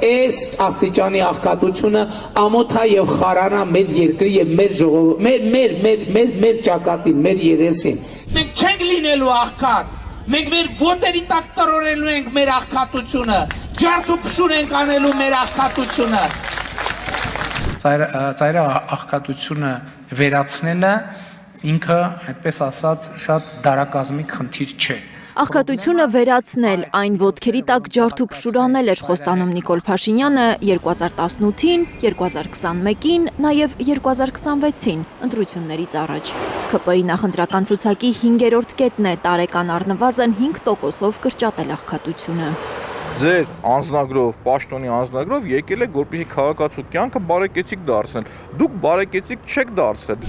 այս աստիճանի աղքատությունը ամոթա եւ խարանա մեր երկրի եւ մեր ժողովրդի մեր ճակատին, մեր երեսին։ Մենք չենք լինելու աղքատ։ Մենք մեր ոտերի տակ տրորելու ենք մեր աղքատությունը, ջարդ ու փշուր ենք անելու մեր աղքատությունը։ Ծայրը աղքատությունը վերացնելը ինքը, այդպես ասած, շատ դարակազմիկ խնդիր չէ։ Աղքատությունը վերացնել, այն ոտքերի տակ ջարդ ու փշուր անել էր խոստանում Նիկոլ Փաշինյանը 2018-ին, 2021-ին, նաև 2026-ին ընտրություններից առաջ։ ՔՊ-ի նախընտրական ցուցակի 5-րդ կետն է տարեկան առնվազն 5%-ով կրճատել աղքատությունը։ Ձեր անձնագրով, պաշտոնի անձնագրով եկել եք որպեսզի քաղաքացու կյանքը բարեկեցիկ դարձնել։ Դուք բարեկեցիկ չեք դարձել։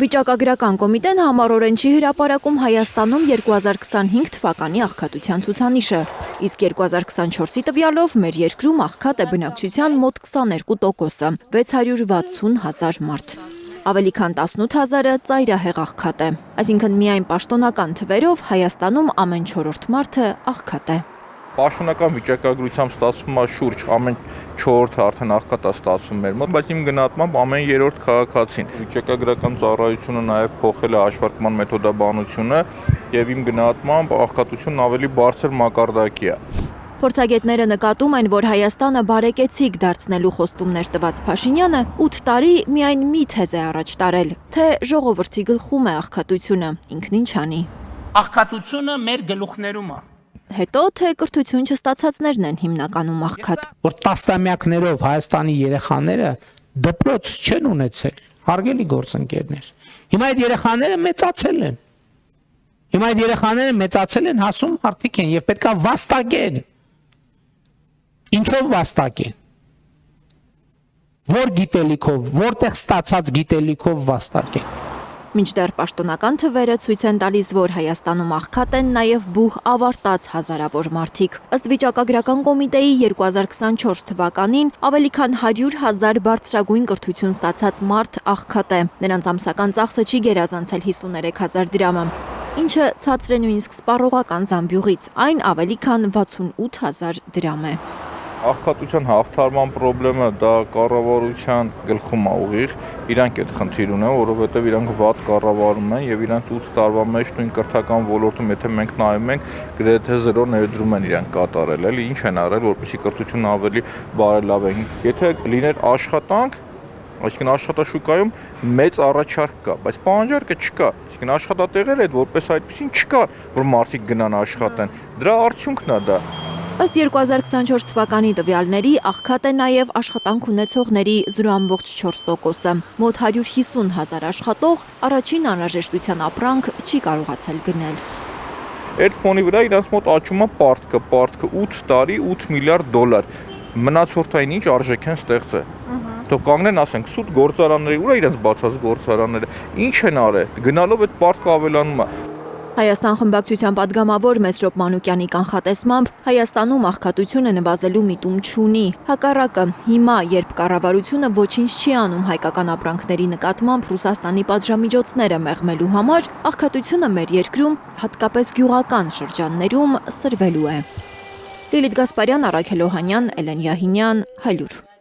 Վիճակագրական կոմիտեն համառորեն չի հրապարակում Հայաստանում 2025 թվականի աղքատության ցուցանիշը, իսկ 2024-ի տվյալով մեր երկրում աղքատ է բնակչության մոտ 22%-ը, 660,000 մարդ։ Ավելի քան 18,000-ը ծայրահեղ աղքատ է, այսինքն միայն պաշտոնական թվերով Հայաստանում ամեն 4-րդ մարդը աղքատ է։ Պաշտոնական վիճակագրությամբ ստացվում է շուրջ ամեն 4-րդը արդեն աղքատ է ստացվում մեր մոտ, բայց իմ գնահատմամբ ամեն 3-րդ քաղաքացին։ Վիճակագրական ծառայությունը նաև փոխել է հաշվարկման մեթոդաբանությունը եւ իմ գնահատմամբ աղքատությունն ավելի բարձր մակարդակի է։ Փորձագետները նկատում են, որ Հայաստանը բարեկեցիկ դարձնելու խոստումներ տված Փաշինյանը 8 տարի միայն մի թեզ է առաջ տարել, թե ժողովրդի գլխում է աղքատությունը, ինքն ինչ անի։ Աղքատությունը մեր գլուխներում է։ Հետո թե կրթություն չստացածներն են հիմնականում աղքատ։ Որ տասնամյակներով Հայաստանի երեխաները դպրոց չեն ունեցել, հարգելի գործընկերներ։ Հիմա այդ երեխաները մեծացել են, հասուն մարդիկ են եւ պետքա վաստակեն։ Ինչով վաստակեն։ Որ գիտելիքով, որտեղ ստացած գիտելիքով վաստակեն։ Մինչդեռ պաշտոնական թվերը ցույց են տալիս, որ Հայաստանում աղքատ են նաև բուհ ավարտած հազարավոր մարդիկ։ Ըստ վիճակագրական կոմիտեի 2024 թվականին ավելի քան 100,000 բարձրագույն կրթություն ստացած մարդ աղքատ է։ Նրանց ամսական ծախսը չի գերազանցել 53,000 դրամը, ինչը ցածր է նույնիսկ սպառողական զամբյուղից, այն ավելի քան 68,000 դրամ է։ Աղքատության հաղթարման խնդրը դա կառավարության գլխում է ուղիղ, իրանք այդ խնդիր ունեն, որովհետև իրանք վատ կառավարում են եւ իրանք 8 տարվա մեջ նույն կրթական ոլորտում, եթե մենք նայում ենք, գրեթե 0 ներդրում են իրանք կատարել, էլի ինչ են արել, որպեսզի կրթությունը ավելի բարելավեն։ Եթե լիներ աշխատանք, այսինքն աշխատաշուկայում մեծ առաջարկ կա, բայց պահանջարկը չկա, այսինքն աշխատատեղերը այդ որպես այդպեսին չկան, որ մարդիկ գնան աշխատեն։ Դրա արդյունքն է դա։ Ըստ 2024 թվականի տվյալների աղքատ է նաև աշխատանք ունեցողների 0,4%-ը։ Մոտ 150,000 աշխատող առաջին անհրաժեշտության ապրանք չի կարողացել գնել։ Այդ ֆոնի վրա իրանց մոտ աճում է պարտքը 8 տարի 8 միլիարդ դոլար։ Մնացորդային ինչ արժեք են ստեղծել։ Թող կանգնեն ասենք սուտ գործարանների ուրա իրենց բացած գործարանները։ Ինչ են արել։ Գնալով այդ պարտքը ավելանում է։ Հայաստան խմբակցության падգամավոր Մեսրոպ Մանուկյանի կանխատեսմամբ Հայաստանում աղքատությունը նվազելու միտում չունի։ Հակառակը, հիմա, երբ կառավարությունը ոչինչ չի անում հայկական ապրանքների նկատմամբ Ռուսաստանի պատժամիջոցները մեղմելու համար, աղքատությունը մեր երկրում, հատկապես գյուղական շրջաններում, սրվելու է։ Լիլիթ Գասպարյան, Առաքել Օհանյան, Էլեն Յահինյան, Հայլուր։